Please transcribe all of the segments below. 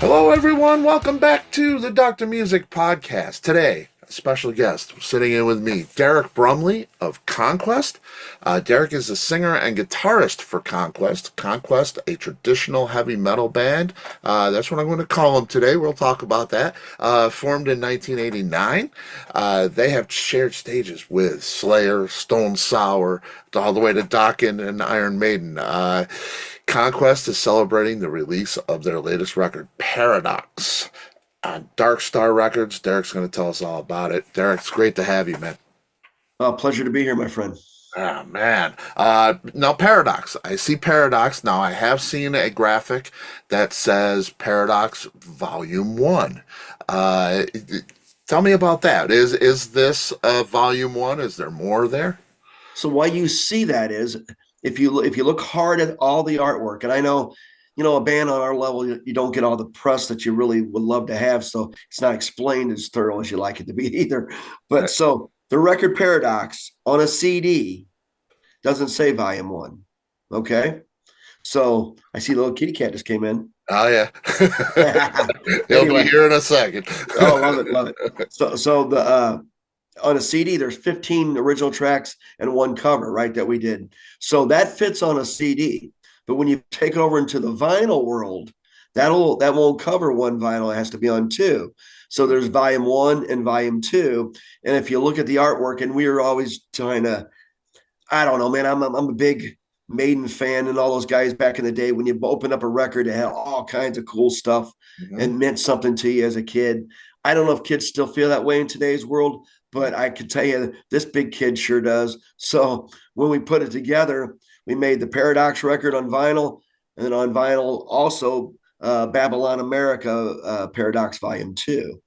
Hello, everyone. Welcome back to the Dr. Music Podcast. Today, a special guest sitting in with me, Derrick Brumley of Conquest. Derrick is the singer and guitarist for Conquest. Conquest, a traditional heavy metal band. That's what I'm going to call them today. We'll talk about that. Formed in 1989. They have shared stages with Slayer, Stone Sour, all the way to Dokken and Iron Maiden. Conquest is celebrating the release of their latest record, Paradox, on Dark Star Records. Derrick's going to tell us all about it. Derrick, it's great to have you, man. Pleasure to be here, my friend. Oh, man. Now, Paradox. I see Paradox. Now, I have seen a graphic that says Paradox Volume 1. Tell me about that. Is this Volume 1? Is there more there? So why you see that is if you look hard at all the artwork, and I know, a band on our level, you don't get all the press that you really would love to have, so it's not explained as thorough as you like it to be either. But Right. so the record Paradox on a CD doesn't say Volume 1. Okay. So I see the little kitty cat just came in. Oh, yeah. He'll be Anyway, here in a second. oh, love it, love it. So the on a CD, there's 15 original tracks and one cover, right? That we did. So that fits on a CD. But when you take it over into the vinyl world, that won't cover one vinyl. It has to be on two. So there's volume 1 and volume 2. And if you look at the artwork, and we are always trying to, I don't know, man, I'm a big Maiden fan and all those guys back in the day. When you opened up a record, it had all kinds of cool stuff Mhm. and meant something to you as a kid. I don't know if kids still feel that way in today's world, but I can tell you this big kid sure does. So when we put it together, we made the Paradox record on vinyl, and then on vinyl also Babylon America Paradox Volume 2.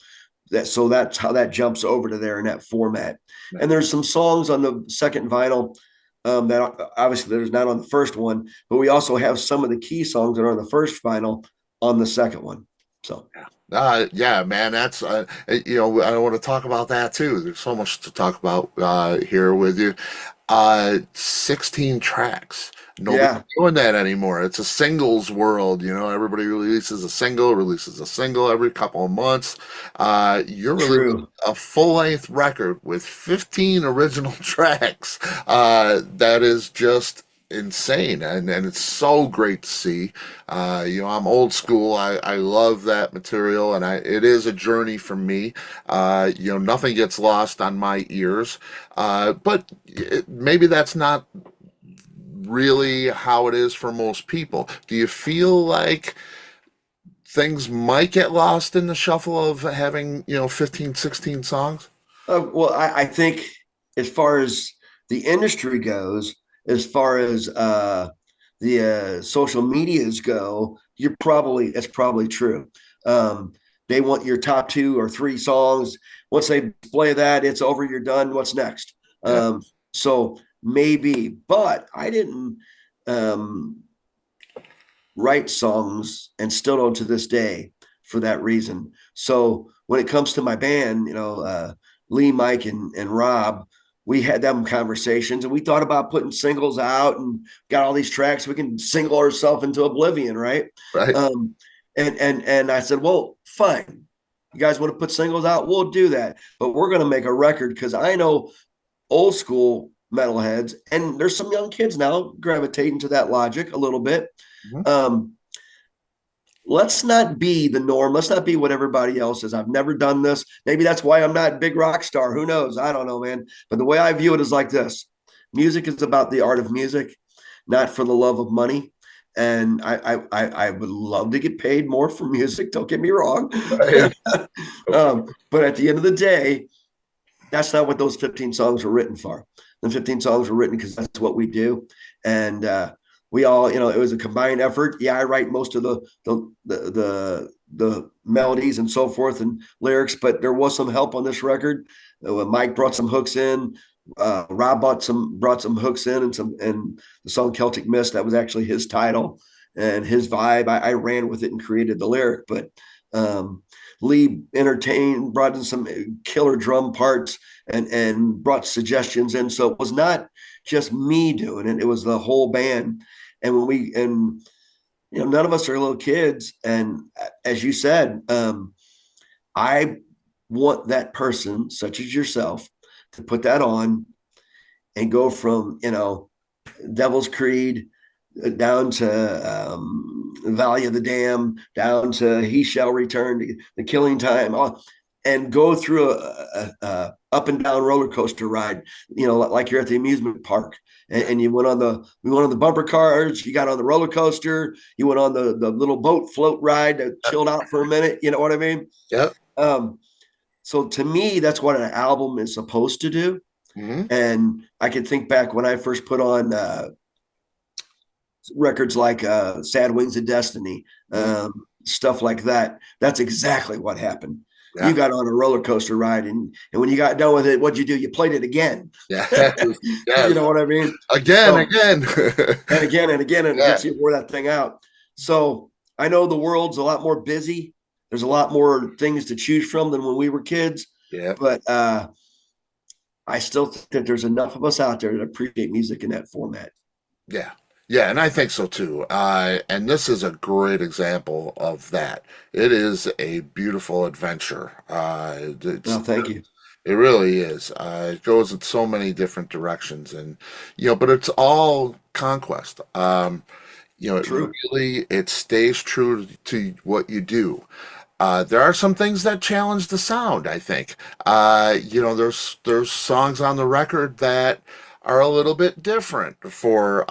So that's how that jumps over to there in that format. Right. And there's some songs on the second vinyl that obviously there's not on the first one, but we also have some of the key songs that are on the first vinyl on the second one. So Yeah, man, that's I want to talk about that too. There's so much to talk about here with you. 16 tracks. Nobody's yeah, doing that anymore. It's a singles world, everybody releases a single every couple of months. You're releasing true. a full-length record with 15 original tracks. That is just insane, and it's so great to see. I'm old school. I love that material, and it is a journey for me. Nothing gets lost on my ears, but maybe that's not really how it is for most people. Do you feel like things might get lost in the shuffle of having 15, 16 songs? Well, I think as far as the industry goes, as far as the social medias go, it's probably true. They want your top 2 or 3 songs. Once they play that, it's over. You're done. What's next? Yeah. So maybe, but I didn't um, write songs and still don't to this day for that reason. So when it comes to my band, Lee, Mike, and Rob, we had them conversations and we thought about putting singles out and got all these tracks. We can single ourselves into oblivion, right? Right. And I said, well, fine. You guys want to put singles out? We'll do that. But we're going to make a record because I know old school metalheads, and there's some young kids now gravitating to that logic a little bit. Mhm. Um, let's not be the norm. Let's not be what everybody else is. I've never done this. Maybe that's why I'm not a big rock star. Who knows? I don't know, man. But the way I view it is like this: music is about the art of music, not for the love of money. And I would love to get paid more for music. Don't get me wrong. Right. But at the end of the day, that's not what those 15 songs were written for. The 15 songs were written because that's what we do. And we all, it was a combined effort. Yeah, I write most of the melodies and so forth and lyrics, but there was some help on this record. Mike brought some hooks in. Rob brought some hooks in and the song Celtic Mist, that was actually his title and his vibe. I ran with it and created the lyric, but Lee brought in some killer drum parts and brought suggestions in. So it was not just me doing it; it was the whole band. And none of us are little kids. And as you said, I want that person, such as yourself, to put that on and go from, Devil's Creed down to Valley of the Dam, down to He Shall Return, The Killing Time, and go through a up and down roller coaster ride, like you're at the amusement park. And we went on the bumper cars, you got on the roller coaster, you went on the little boat float ride that chilled out for a minute. You know what I mean? Yep. So to me, that's what an album is supposed to do. Mm-hmm. And I can think back when I first put on records like Sad Wings of Destiny, stuff like that. That's exactly what happened. Yeah. You got on a roller coaster ride, and when you got done with it, what'd you do? You played it again. Yeah. You know what I mean? Again. and again, and gets you wore that thing out. So I know the world's a lot more busy. There's a lot more things to choose from than when we were kids. Yeah. But I still think that there's enough of us out there that appreciate music in that format. Yeah. Yeah, and I think so too. And this is a great example of that. It is a beautiful adventure. Thank you. It really is. It goes in so many different directions, and but it's all Conquest. It stays true to what you do. There are some things that challenge the sound, I think. There's songs on the record that are a little bit different for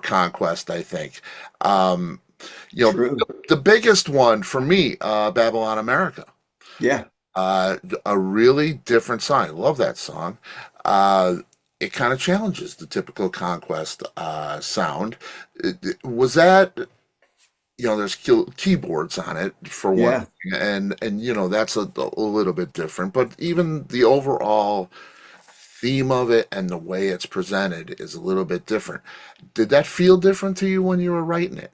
Conquest, I think. The biggest one for me, Babylon America. Yeah. A really different song. I love that song. It kind of challenges the typical Conquest one. Was that there's keyboards on it for one thing, and that's a little bit different, but even the overall theme of it and the way it's presented is a little bit different. Did that feel different to you when you were writing it?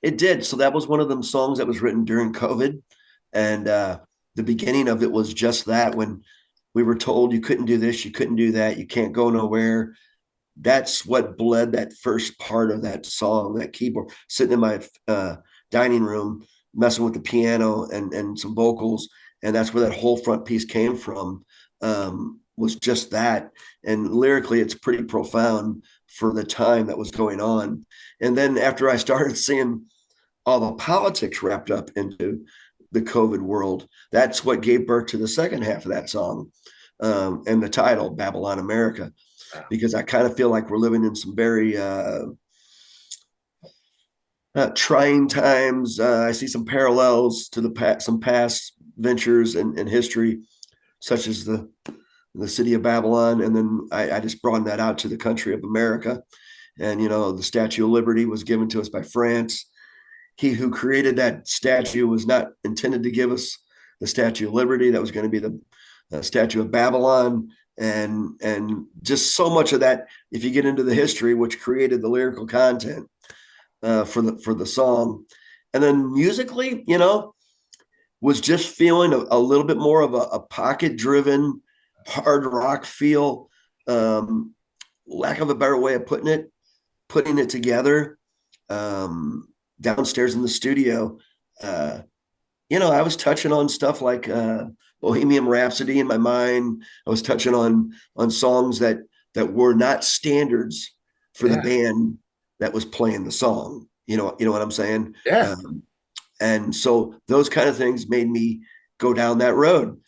It did. So that was one of them songs that was written during COVID, and the beginning of it was just that, when we were told you couldn't do this, you couldn't do that, you can't go nowhere. That's what bled that first part of that song, that keyboard, sitting in my dining room, messing with the piano and some vocals. And that's where that whole front piece came from, was just that. And lyrically, it's pretty profound for the time that was going on. And then after I started seeing all the politics wrapped up into the COVID world, that's what gave birth to the second half of that song, and the title, Babylon America. Because I kind of feel like we're living in some very trying times. I see some parallels to some past ventures in history, such as the city of Babylon. And then I just broadened that out to the country of America. And, the Statue of Liberty was given to us by France. He who created that statue was not intended to give us the Statue of Liberty. That was going to be the Statue of Babylon. And just so much of that, if you get into the history, which created the lyrical content for the song. And then musically, was just feeling a little bit more of a pocket driven hard rock feel, lack of a better way of putting it together. Downstairs in the studio, I was touching on stuff like Bohemian Rhapsody in my mind. I was touching on songs that were not standards for the band that was playing the song. You know what I'm saying? Yeah. And so those kind of things made me go down that road.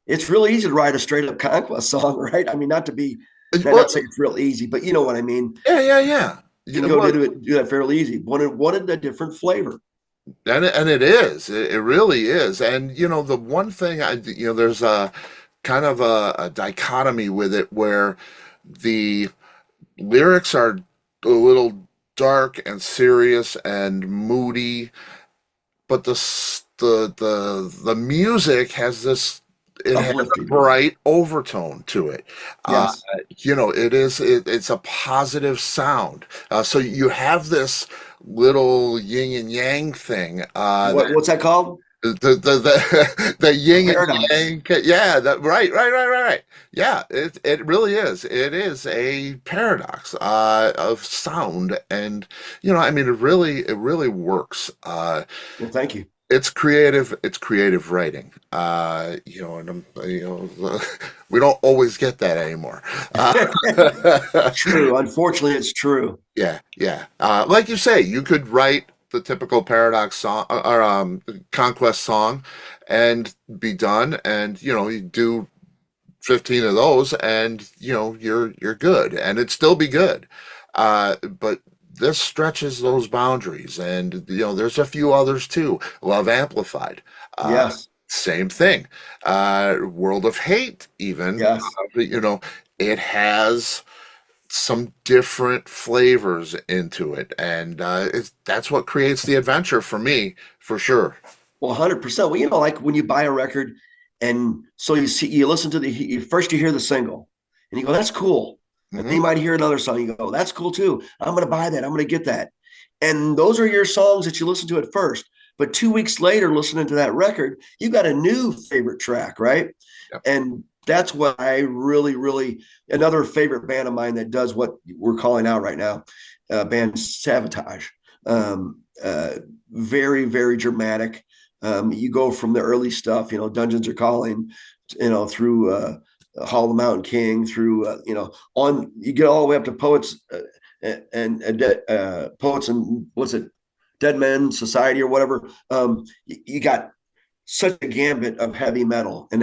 It's really easy to write a straight up Conquest song, right? I mean, not say it's real easy, but you know what I mean? Yeah. You can go do that fairly easy. Wanted a different flavor. And it is. It really is. And the one thing there's a kind of a dichotomy with it where the lyrics are a little dark and serious and moody, but the music has this. It has a bright overtone to it. Yes. It's a positive sound. So you have this little yin and yang thing. What's that called? the A yin and paradox. yang. Yeah, right. Yeah, it really is. It is a paradox of sound, and I mean, it really works. Well, thank you. It's creative writing. And we don't always get that anymore. True. Unfortunately, it's true. Yeah, yeah. Like you say, you could write the typical Paradox song or Conquest song and be done, and you do 15 of those, and you're good, and it'd still be good. But this stretches those boundaries, and there's a few others too. Love Amplified, Yes. same thing. World of Hate, even, Yes. it has some different flavors into it, and that's what creates the adventure for me, for sure. Well, 100%. Well, like when you buy a record, and so you listen to first you hear the single, and you go, "That's cool." And then Hmm. you might hear another song, you go, "That's cool too. I'm going to buy that. I'm going to get that." And those are your songs that you listen to at first. But 2 weeks later, listening to that record, you got a new favorite track, right? Yep. And that's what I really, really, another favorite band of mine that does what we're calling out right now, band Sabotage. Very, very dramatic. You go from the early stuff, Dungeons Are Calling, through Hall of the Mountain King, through on you get all the way up to Poets and Poets and what's it, Dead Men Society or whatever. You got such a gambit of heavy metal and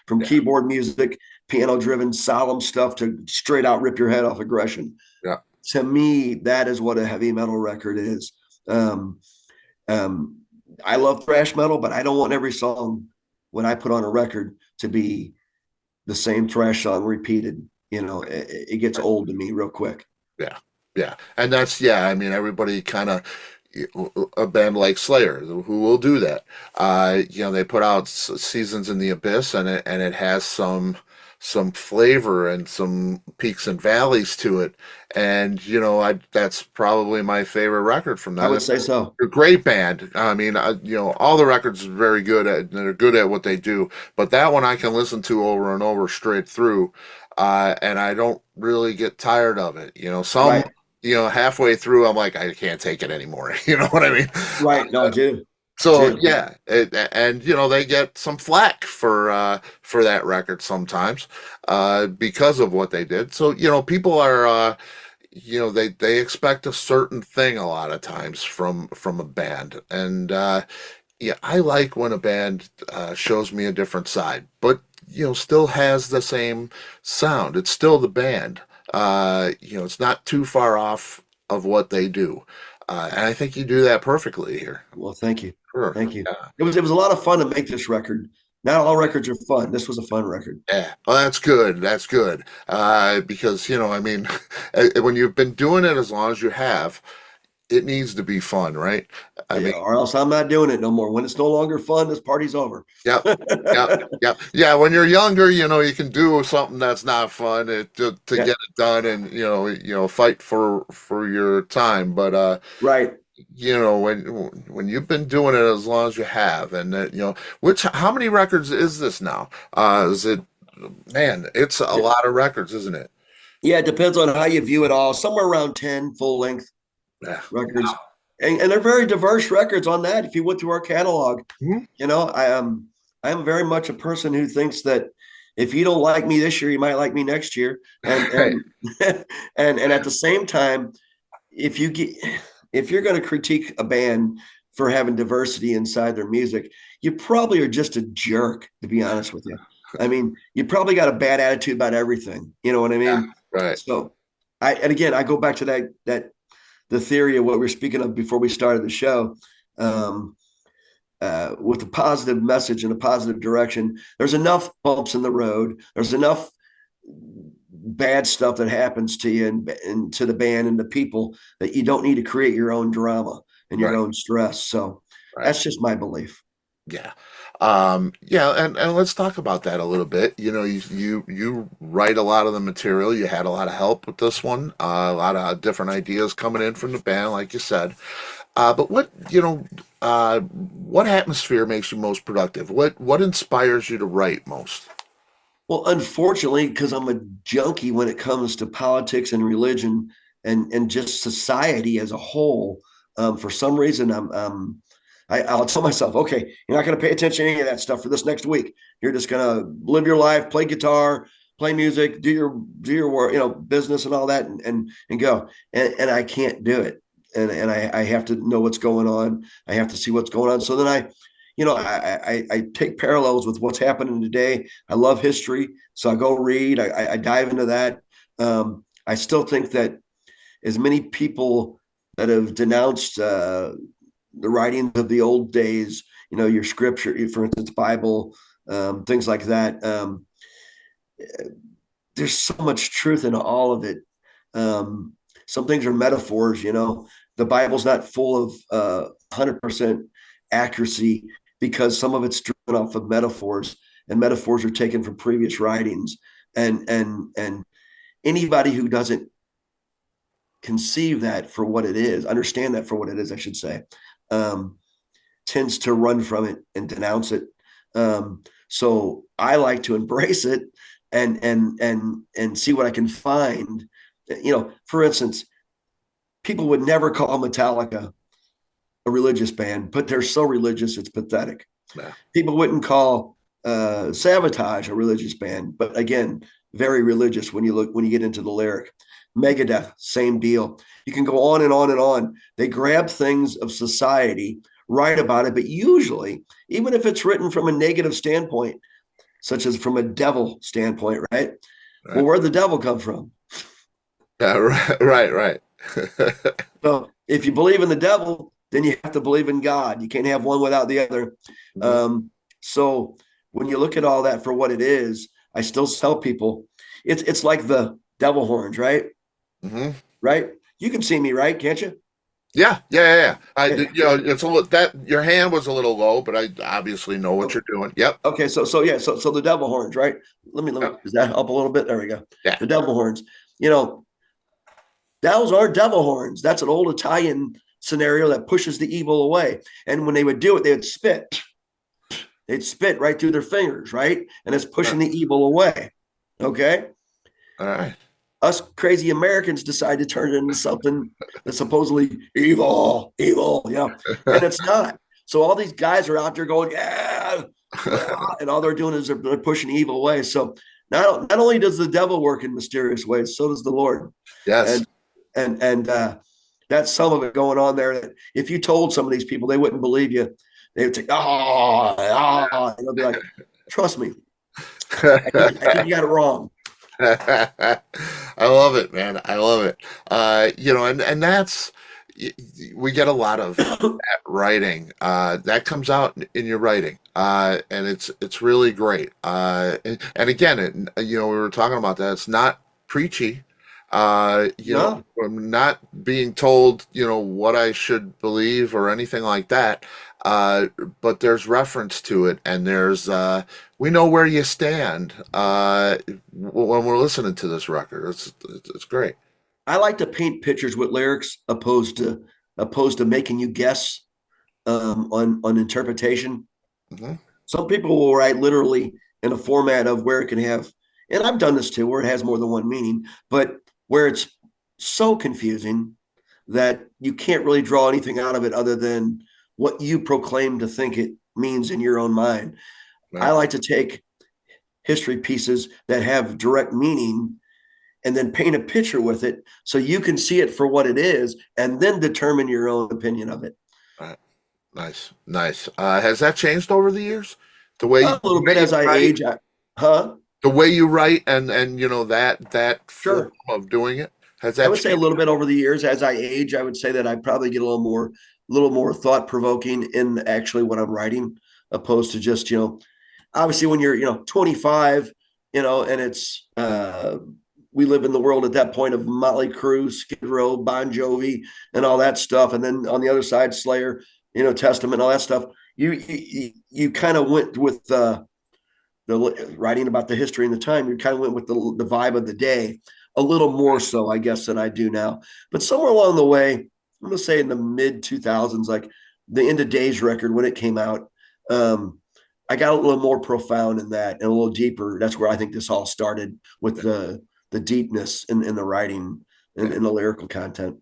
from Yeah, keyboard music, piano driven, solemn stuff to straight out rip your head off aggression. yeah. To me, that is what a heavy metal record is. Um, um, I love thrash metal, but I don't want every song when I put on a record to be the same thrash song repeated. It gets old to me real quick. Yeah, yeah, and yeah. I mean, everybody kind of a band like Slayer who will do that. They put out Seasons in the Abyss, and it has some flavor and some peaks and valleys to it. And that's probably my favorite record from I that. would say so. They're a great band. I mean, all the records are very good at. They're good at what they do. But that one I can listen to over and over straight through, and I don't really get tired of it. Some Right. halfway through, I'm like, I can't take it anymore. You know what I mean? Right. No, I do. So Do. yeah, and they get some flack for that record sometimes because of what they did. So people are they expect a certain thing a lot of times from a band, and yeah, I like when a band shows me a different side, but still has the same sound. It's still the band. It's not too far off of what they do, and I think you do that perfectly here. Well, thank you. Sure. Thank you. Yeah. It was a lot of fun to make this record. Not all records are fun. This was a fun record. Yeah. Well, that's good. That's good. Because, I mean, when you've been doing it as long as you have, it needs to be fun, right? I Yeah, mean, or else I'm not doing it no more. When it's no longer fun, this party's over. yep. Yep. Yep. Yeah. When you're younger, you can do something that's not fun to Yeah, get it done and, fight for your time. But, right. when you've been doing it as long as you have, and how many records is this now? Is it, man, it's a lot of records, isn't it? Yeah, it depends on how you view it all. Somewhere around 10 full length Yeah. records. And they're very diverse records on that. If you went through our catalog, Mhm. I am very much a person who thinks that if you don't like me this year, you might like me next year. And Right. and at the same time, if you get if you're going to critique a band for having diversity inside their music, you probably are just a jerk, to be honest with you. I mean, you probably got a bad attitude about everything. You know what I Yeah. mean? Right. So and again, I go back to that the theory of what we are speaking of before we started the show. Um, with a positive message and a positive direction, there's enough bumps in the road. There's enough bad stuff that happens to you and to the band and the people that you don't need to create your own drama and your Right. own stress. So Right. that's just my belief. Yeah. Yeah, and let's talk about that a little bit. You write a lot of the material. You had a lot of help with this one. A lot of different ideas coming in from the band, like you said. But what atmosphere makes you most productive? What inspires you to write most? Well, unfortunately, because I'm a junkie when it comes to politics and religion and just society as a whole, for some reason I'll tell myself, okay, you're not going to pay attention to any of that stuff for this next week. You're just going to live your life, play guitar, play music, do your work, business and all that, and go. And I can't do it, and I have to know what's going on. I have to see what's going on. So then I take parallels with what's happening today. I love history, so I go read. I dive into that. I still think that as many people that have denounced the writings of the old days, your scripture, for instance, Bible, things like that. There's so much truth in all of it. Some things are metaphors. The Bible's not full of 100% accuracy because some of it's driven off of metaphors, and metaphors are taken from previous writings. And anybody who doesn't conceive that for what it is, understand that for what it is, I should say, tends to run from it and denounce it. So I like to embrace it and see what I can find. For instance, people would never call Metallica a religious band, but they're so religious it's pathetic. Yeah. People wouldn't call Sabotage a religious band, but again, very religious when you get into the lyric. Megadeth, same deal. You can go on and on and on. They grab things of society, write about it, but usually, even if it's written from a negative standpoint, such as from a devil standpoint, right? Well, where'd the devil come from? Yeah, right. So if you believe in the devil, then you have to believe in God. You can't have one without the other. Mm-hmm. So when you look at all that for what it is, I still tell people it's like the devil horns, right? Mm-hmm. Right? You can see me, right? Can't you? Yeah. It's a little that your hand was a little low, but I obviously know what you're doing. Yep. Okay, so the devil horns, right? Let me. Does that help a little bit? There we go. Yeah. The devil horns. Those are devil horns. That's an old Italian scenario that pushes the evil away. And when they would do it, they would spit. They'd spit right through their fingers, right? And it's pushing the evil away. Okay. All right. Us crazy Americans decide to turn it into something that's supposedly evil, and it's not. So all these guys are out there going, yeah, and all they're doing is they're pushing evil away. So not only does the devil work in mysterious ways, so does the Lord. Yes. And that's some of it going on there. That if you told some of these people, they wouldn't believe you. They would say, and they'll be like, trust me, I think you got it wrong. I love it, man. I love it. And that's we get a lot of that writing that comes out in your writing, and it's really great. And again, we were talking about that. It's not preachy. No. I'm not being told, what I should believe or anything like that. But there's reference to it, and there's we know where you stand when we're listening to this record. It's great. I like to paint pictures with lyrics opposed to making you guess on interpretation. Mm-hmm. Some people will write literally in a format of where it can have, and I've done this too, where it has more than one meaning, but where it's so confusing that you can't really draw anything out of it other than what you proclaim to think it means in your own mind. Right. I like to take history pieces that have direct meaning and then paint a picture with it so you can see it for what it is and then determine your own opinion of it. Right. Nice. Has that changed over the years? The way a little bit as I age, the way you write and that sure. form of doing it, has that I would say a little bit over the years as I age. I would say that I probably get a little more thought provoking in actually what I'm writing, opposed to just obviously when you're 25, and it's we live in the world at that point of Motley Crue, Skid Row, Bon Jovi, and all that stuff, and then on the other side, Slayer, Testament, all that stuff. You kind of went with the writing about the history and the time. You kind of went with the vibe of the day a little more so, I guess, than I do now. But somewhere along the way, I'm gonna say in the mid 2000s, like the End of Days record when it came out. I got a little more profound in that and a little deeper. That's where I think this all started with the deepness in the writing and in the lyrical content.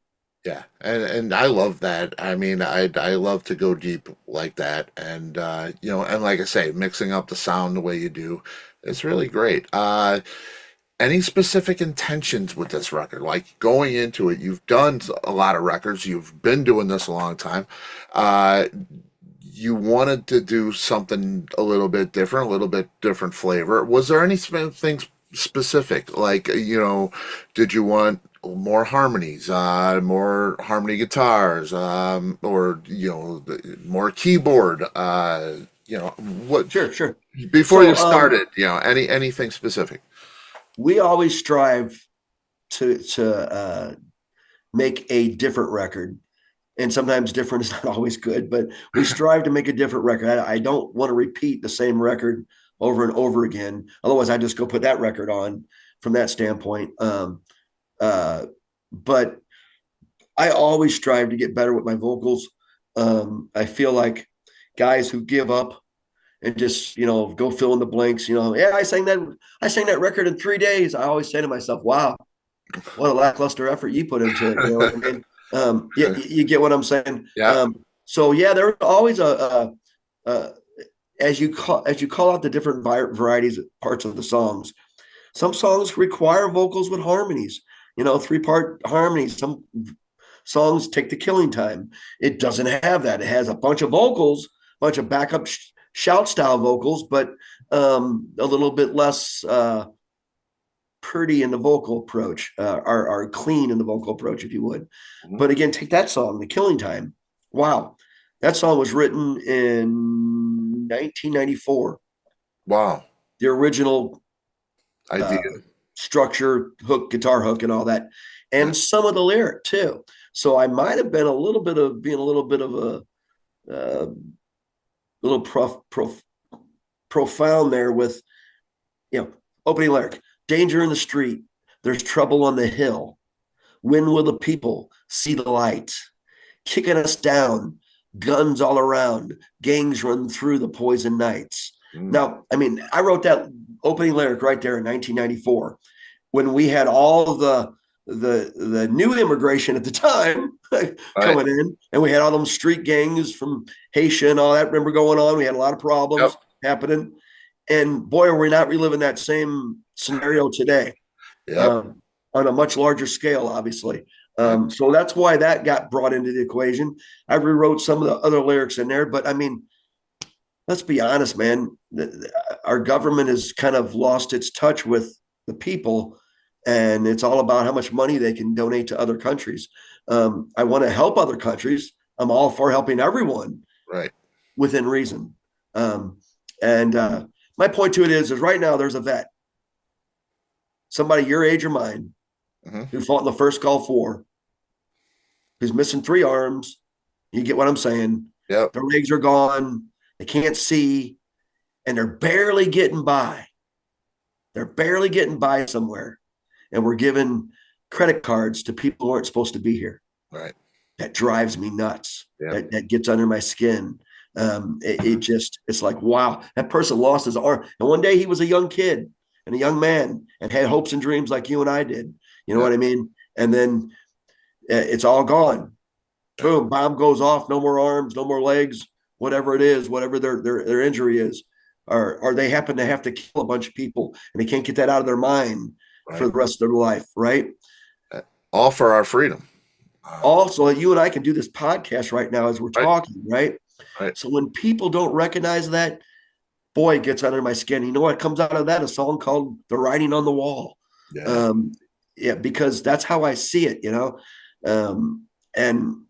Yeah, and I love that. I mean, I love to go deep like that, and and like I say, mixing up the sound the way you do, it's really great. Any specific intentions with this record? Like going into it, you've done a lot of records, you've been doing this a long time. Uh, you wanted to do something a little bit different, a little bit different flavor. Was there anything specific? Like, did you want more harmonies, more harmony guitars, or more keyboard? What Sure. before So you started? Anything specific? we always strive to make a different record. And sometimes different is not always good, but we strive to make a different record. I don't want to repeat the same record over and over again. Otherwise, I just go put that record on from that standpoint. But I always strive to get better with my vocals. I feel like guys who give up and just go fill in the blanks. Yeah, I sang that record in 3 days. I always say to myself, "Wow, what a lackluster effort you put into it." You know what I mean? You get what I'm saying? Yeah. So yeah, there's always a as you call out the different varieties parts of the songs. Some songs require vocals with harmonies, 3-part harmonies. Some songs take the killing time. It doesn't have that. It has a bunch of vocals, a bunch of backup shout style vocals, but a little bit less pretty in the vocal approach, or clean in the vocal approach, if you would. Mhm. But again, take that song, The Killing Time. Wow. That song was written in 1994. Wow. The original Idea. structure, guitar hook, and all that, Yeah. and some of the lyric too. So I might have been a little bit of a little profound there with, opening lyric: danger in the street, there's trouble on the hill. When will the people see the light? Kicking us down, guns all around, gangs run through the poison nights. Mm. Now, I mean, I wrote that opening lyric right there in 1994 when we had all of the new immigration at the time coming in, and we had all them street gangs from Haitian and all that. Remember going on? We had a lot of problems happening, and boy, are we not reliving that same scenario today. Yep. On a much larger scale, obviously. So that's why that got brought into the equation. I rewrote some of the other lyrics in there, but I mean, let's be honest, man. Our government has kind of lost its touch with the people, and it's all about how much money they can donate to other countries. I want to help other countries. I'm all for helping everyone, Right. within reason. And my point to it is right now there's a vet, somebody your age or mine, who fought in the first Gulf War, who's missing 3 arms. You get what I'm saying? Yep. Their legs are gone. They can't see, and they're barely getting by. They're barely getting by somewhere. And we're giving credit cards to people who aren't supposed to be here. Right. That drives me nuts. Yep. That gets under my skin. It's like, wow, that person lost his arm. And one day he was a young kid and a young man and had hopes and dreams like you and I did. You know what I mean? And then it's all gone. Boom, bomb goes off. No more arms, no more legs, whatever it is, whatever their injury is. Or they happen to have to kill a bunch of people and they can't get that out of their mind for the rest of their life, right? All for our freedom. Also, you and I can do this podcast right now as we're talking, right? So when people don't recognize that, boy, it gets under my skin. You know what comes out of that? A song called The Writing on the Wall. Because that's how I see it, and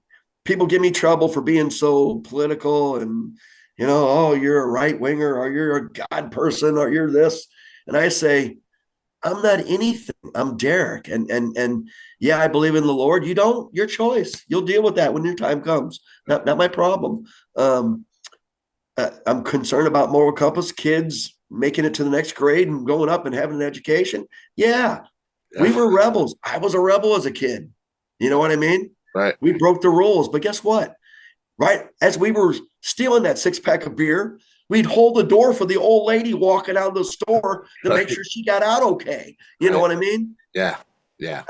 people give me trouble for being so political and, oh, you're a right winger or you're a God person or you're this. And I say, I'm not anything. I'm Derrick. And yeah, I believe in the Lord. You don't, your choice. You'll deal with that when your time comes. Not my problem. I'm concerned about moral compass, kids making it to the next grade and going up and having an education. Yeah. We were rebels. I was a rebel as a kid. You know what I mean? Right. We broke the rules, but guess what? Right as we were stealing that 6 pack of beer, we'd hold the door for the old lady walking out of the store to make Right. sure she got out okay. You know Right. what I mean? Yeah. Yeah.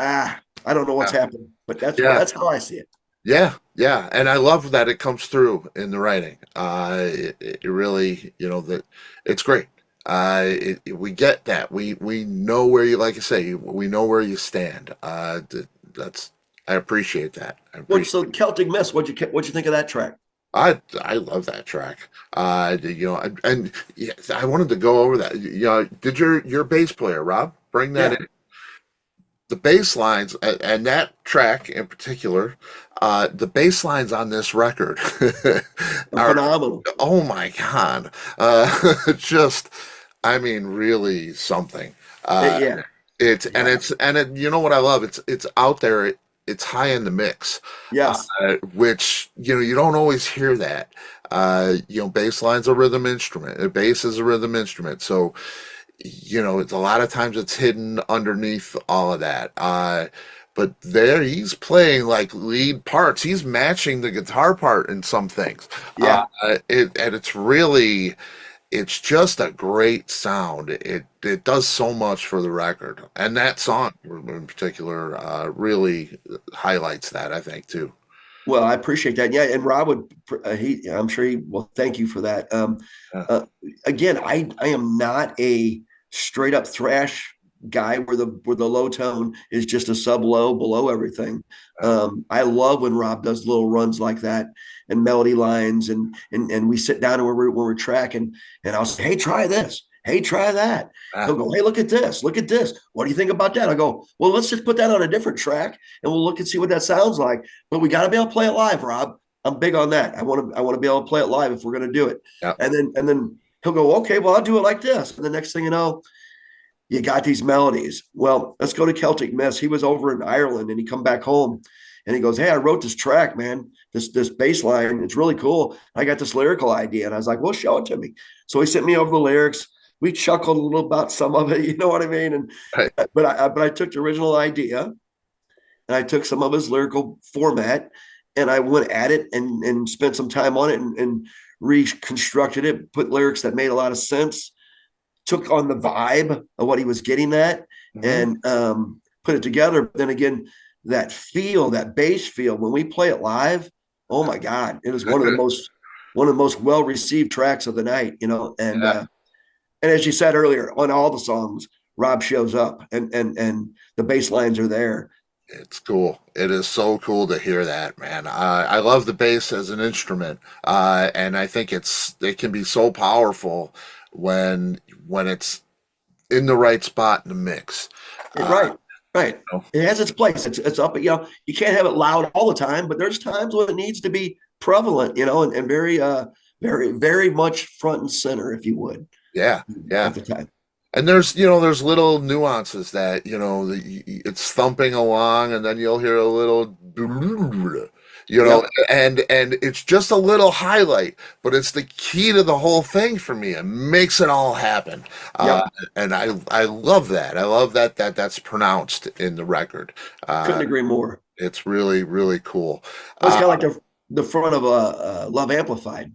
I don't know what's Yeah. happened, but Yeah. that's how I see it. Yeah, yeah, and I love that it comes through in the writing. It really, that it's great. We get that. We know where you, like I say, we know where you stand. That's I appreciate that. I What appreciate. so Celtic Mist? What'd you think of that track? I love that track. And yeah, I wanted to go over that. Did your bass player Rob bring that Yeah, in? The bass lines and that track in particular, the bass lines on this record are, phenomenal. oh my God, just, I mean, really something. Uh, Yeah, it's and yeah, you know what I love? It's out there. It's high in the mix, yes, which you don't always hear that. Bass line's a rhythm instrument. Bass is a rhythm instrument, so it's a lot of times it's hidden underneath all of that. But there he's playing like lead parts. He's matching the guitar part in some things. yeah. And it's just a great sound. It does so much for the record. And that song in particular really highlights that, I think, too. Well, I appreciate that. Yeah, and Rob would I'm sure he will thank you for that. Yeah. Uh, Again, I am not a straight up thrash guy where the low tone is just a sub low below everything. I love when Rob does little runs like that and melody lines and we sit down and when we're tracking and I'll say, hey, try this. Hey, try that. He'll Ah, go, hey, look at this. Look at this. What do you think about that? I go, well, let's just put that on a different track and we'll look and see what that sounds like. But we got to be able to play it live, Rob. I'm big on that. I want to be able to play it live if we're going to do it. yeah. And then he'll go, okay, well, I'll do it like this. And the next thing you know, you got these melodies. Well, let's go to Celtic Mist. He was over in Ireland and he come back home and he goes, hey, I wrote this track, man. This bass line, it's really cool. I got this lyrical idea. And I was like, well, show it to me. So he sent me over the lyrics. We chuckled a little about some of it, you know what I mean? And Right. but I took the original idea and I took some of his lyrical format and I went at it and spent some time on it and reconstructed it, put lyrics that made a lot of sense, took on the vibe of what he was getting at, Mhm. and put it together. But then again, that feel, that bass feel, when we play it live, oh my God, it was one of the most well received tracks of the night, Yeah. and as you said earlier, on all the songs, Rob shows up and the bass lines are there. It's cool. It is so cool to hear that, man. I love the bass as an instrument, and I think it can be so powerful when it's in the right spot in the mix. Uh, Right, right. you know, It has its place. It's up, you can't have it loud all the time, but there's times when it needs to be prevalent, and very very, very much front and center, if you would, yeah, yeah. at the time. And there's little nuances that it's thumping along, and then you'll hear a little, Yep, and it's just a little highlight, but it's the key to the whole thing for me. It makes it all happen, yep. and I love that. I love that's pronounced in the record. Couldn't Uh, agree more. it's really really cool. Well, it's Uh, kind of like the front of a Love Amplified.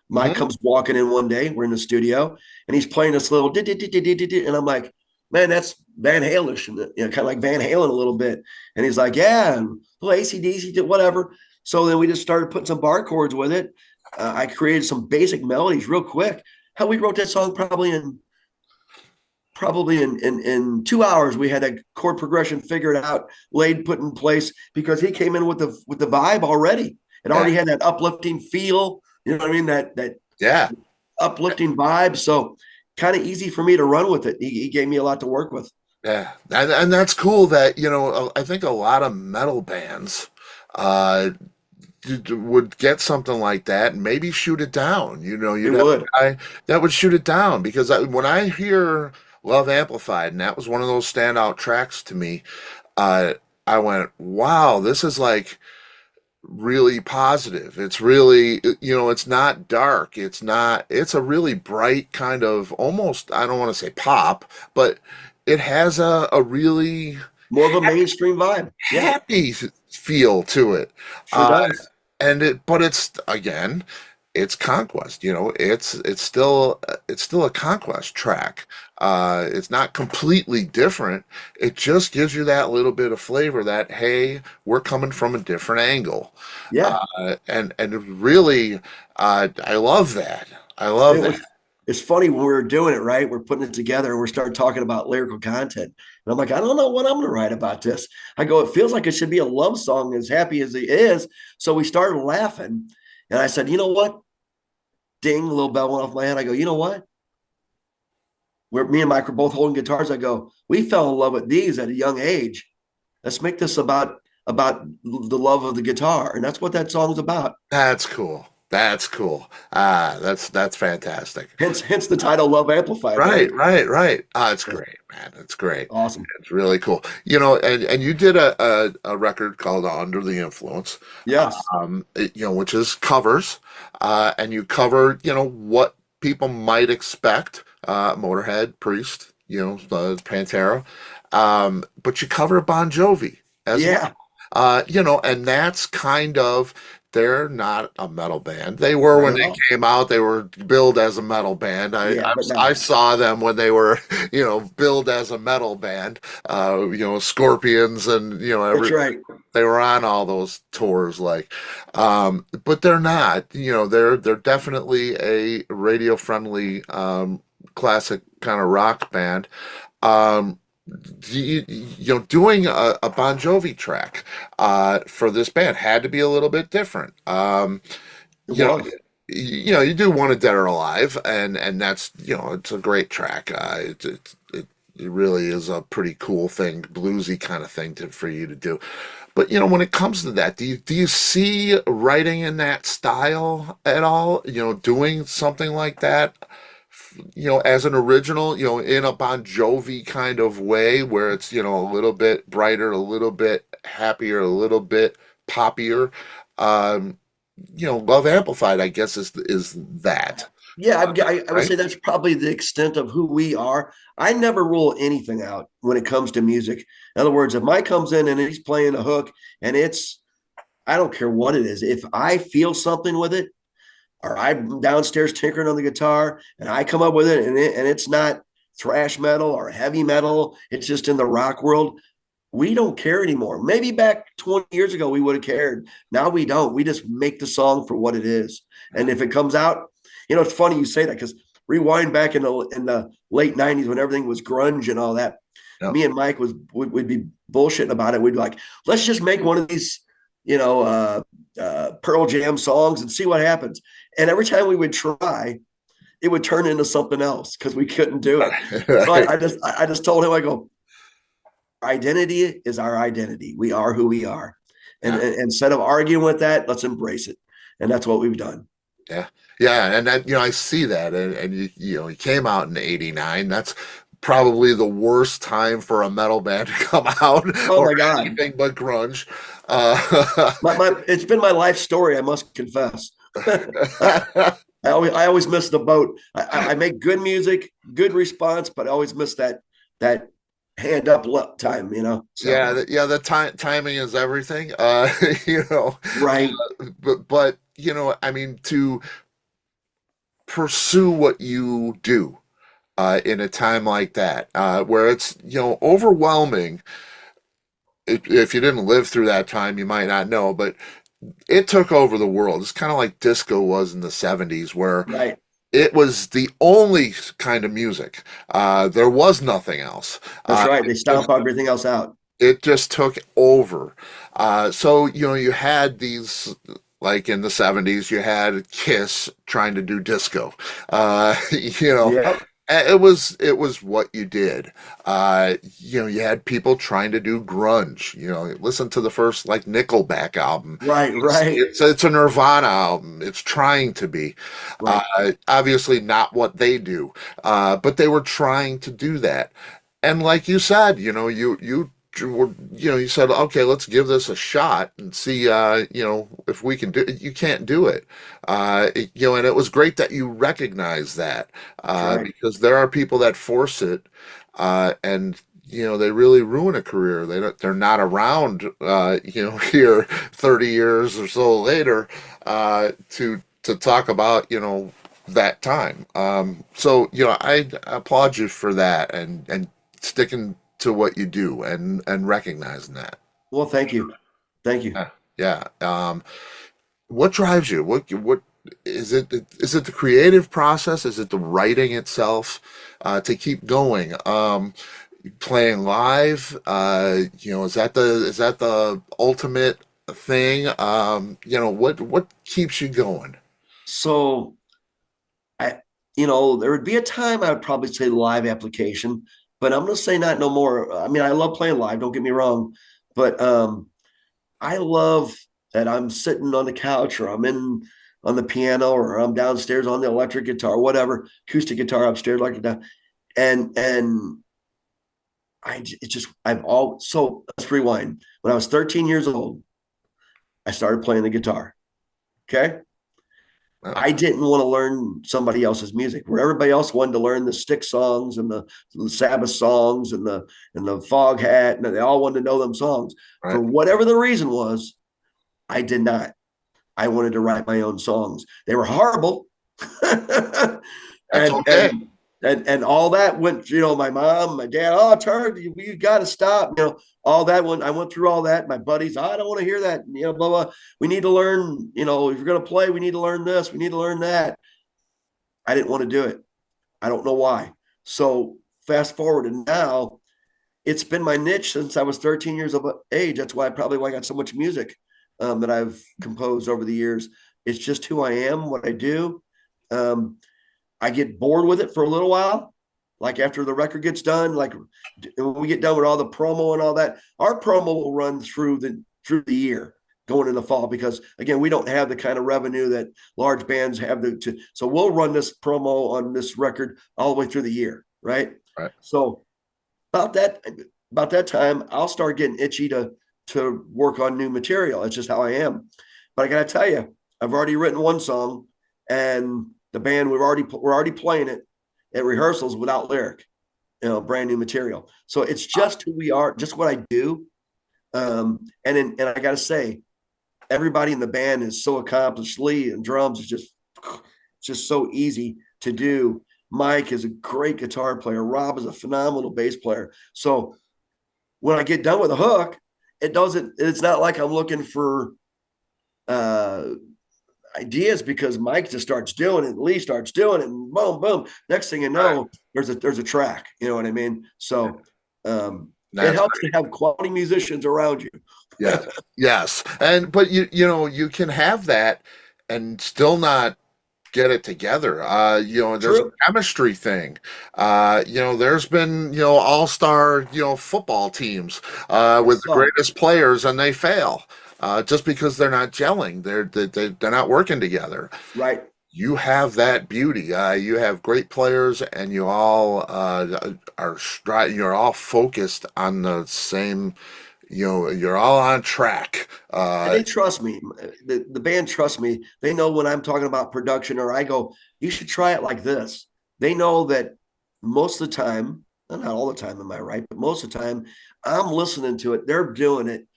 Mike mhm. comes walking in one day. We're in the studio, and he's playing this little and I'm like, man, that's Van Halish, kind of like Van Halen a little bit. And he's like, yeah, and little ACDC, whatever. So then we just started putting some bar chords with it. I created some basic melodies real quick. How we wrote that song probably in 2 hours. We had a chord progression figured out, laid, put in place because he came in with the vibe already. It Yeah, already had that uplifting feel. You know what I mean? That yeah. uplifting vibe. So kind of easy for me to run with it. He gave me a lot to work with. Yeah, and that's cool that I think a lot of metal bands uh would get something like that and maybe shoot it down. It You'd have would. a guy that would shoot it down because when I hear Love Amplified, and that was one of those standout tracks to me, uh I went, wow, this is like really positive. It's really, it's not dark. It's a really bright kind of almost, I don't want to say pop, but it has a really More of a mainstream vibe. Yeah, happy feel to it. sure Uh, does. but it's again, it's Conquest. It's still a Conquest track. It's not completely different. It just gives you that little bit of flavor that hey, we're coming from a different angle, Yeah. and really, I love that. I love It that. was it's funny when we were doing it, right? We're putting it together and we're starting talking about lyrical content. And I'm like, I don't know what I'm gonna write about this. I go, it feels like it should be a love song as happy as it is. So we started laughing. And I said, you know what? Ding, a little bell went off my head. I go, you know what? Where me and Mike were both holding guitars. I go, we fell in love with these at a young age. Let's make this about the love of the guitar. And that's what that song's about. That's cool. That's cool. That's fantastic. Hence the title Love Amplified, Right, right? right, right. It's great, man. It's great. Awesome. It's really cool. And you did a record called Under the Influence, Yes. which is covers, and you cover, what people might expect, Motorhead, Priest, Pantera, but you cover Bon Jovi as well. Yeah. And that's kind of, they're not a metal band. They were Not when at they all. came out. They were billed as a metal band. Yeah, but I no. saw them when they were, billed as a metal band. Scorpions and That's right. they were on all those tours. But they're not. They're definitely a radio friendly, classic kind of rock band. Um, doing a Bon Jovi track for this band had to be a little bit different. It You know, was. you do want a Dead or Alive, and that's it's a great track. It really is a pretty cool thing, bluesy kind of thing for you to do. But when it comes to that, do you see writing in that style at all? Doing something like that, as an original, in a Bon Jovi kind of way, where it's a little bit brighter, a little bit happier, a little bit poppier. Um, Love Amplified, I guess, is that, Yeah, I would right? say that's probably the extent of who we are. I never rule anything out when it comes to music. In other words, if Mike comes in and he's playing a hook and I don't care what it is. If I feel something with it, or I'm downstairs tinkering on the guitar and I come up with it and it's not thrash metal or heavy metal, it's just in the rock world, we don't care anymore. Maybe back 20 years ago, we would have cared. Now we don't. We just make the song for what it is. And if it comes out, it's funny you say that because rewind back in the late 90s when everything was grunge and all that. Yep. Me and Mike would be bullshitting about it. We'd be like, let's just make one of these, Pearl Jam songs and see what happens. And every time we would try, it would turn into something else because we couldn't do it. So Right. I just told him, I go, identity is our identity. We are who we are. And instead of arguing with that, let's embrace it. And that's what we've done. Yeah, yeah, and that I see that, and he came out in '89. That's probably the worst time for a metal band to come out, Oh or my God. anything but grunge. Uh, It's been my life story, I must confess. I always miss the boat. I make good music, good response, but I always miss that hand up time, So yeah, yeah. The timing is everything. right. But I mean, to pursue what you do in a time like that, where it's overwhelming. If you didn't live through that time, you might not know, but it took over the world. It's kind of like disco was in the '70s, where Right. it was the only kind of music. There was nothing else. That's right. They It just stomp everything else out. it just took over. So you had these. Like in the '70s, you had Kiss trying to do disco. Yep. It was what you did. You had people trying to do grunge. Listen to the first like Nickelback album. Right. It's Right. it's, it's a Nirvana album. It's trying to be. Right. Obviously not what they do, but they were trying to do that. And like you said, you said, okay, let's give this a shot and see, if we can do it. You can't do it. And it was great that you recognize that, That's right. because there are people that force it, and, they really ruin a career. They're not around, here 30 years or so later, to talk about, that time. So, I applaud you for that and sticking to what you do and recognizing that. Well, thank you. Thank you. Yeah. Yeah. What drives you? What is it? Is it the creative process? Is it the writing itself to keep going? Playing live, is that the ultimate thing? What keeps you going? So there would be a time I would probably say live application, but I'm going to say not no more. I mean, I love playing live, don't get me wrong, but I love that I'm sitting on the couch or I'm in on the piano or I'm downstairs on the electric guitar, whatever, acoustic guitar upstairs, like that. And it's just, so let's rewind. When I was 13 years old, I started playing the guitar. Okay. Oh, I didn't want to learn somebody else's music where everybody else wanted to learn the Stick songs and the Sabbath songs and the Fog Hat, and they all wanted to know them songs. For right. whatever the reason was, I did not. I wanted to write my own songs. They were horrible. That's and okay. and all that went, my mom, my dad, oh, Turd, you got to stop, all that went. I went through all that. My buddies, I don't want to hear that, blah blah. We need to learn, if you're going to play, we need to learn this, we need to learn that. I didn't want to do it. I don't know why. So fast forward, and now it's been my niche since I was 13 years of age. That's why I got so much music that I've composed over the years. It's just who I am, what I do. I get bored with it for a little while. Like after the record gets done, like when we get done with all the promo and all that, our promo will run through the year going in the fall, because again, we don't have the kind of revenue that large bands have so we'll run this promo on this record all the way through the year. Right. Right. So about that time, I'll start getting itchy to work on new material. It's just how I am. But I got to tell you, I've already written one song, and the band we're already playing it at rehearsals without lyric, brand new material. So it's just who we are, just what I do. And I got to say, everybody in the band is so accomplished. Lee and drums is just so easy to do. Mike is a great guitar player. Rob is a phenomenal bass player. So when I get done with a hook, it's not like I'm looking for ideas, because Mike just starts doing it, Lee starts doing it, and boom, boom. Next thing you know, there's a track. You know what I mean? So it helps to have quality musicians around you. Yeah. Yes. But you can have that and still not get it together. There's a True. chemistry thing. There's been, all-star, football teams with the greatest players, and they fail just because they're not gelling. They're not working together. Right. You have that beauty. You have great players, and you all you're all focused on the same. You're all on track. And they trust me. The band trusts me. They know when I'm talking about production, or I go, you should try it like this. They know that most of the time, not all the time, am I right? But most of the time, I'm listening to it. They're doing it.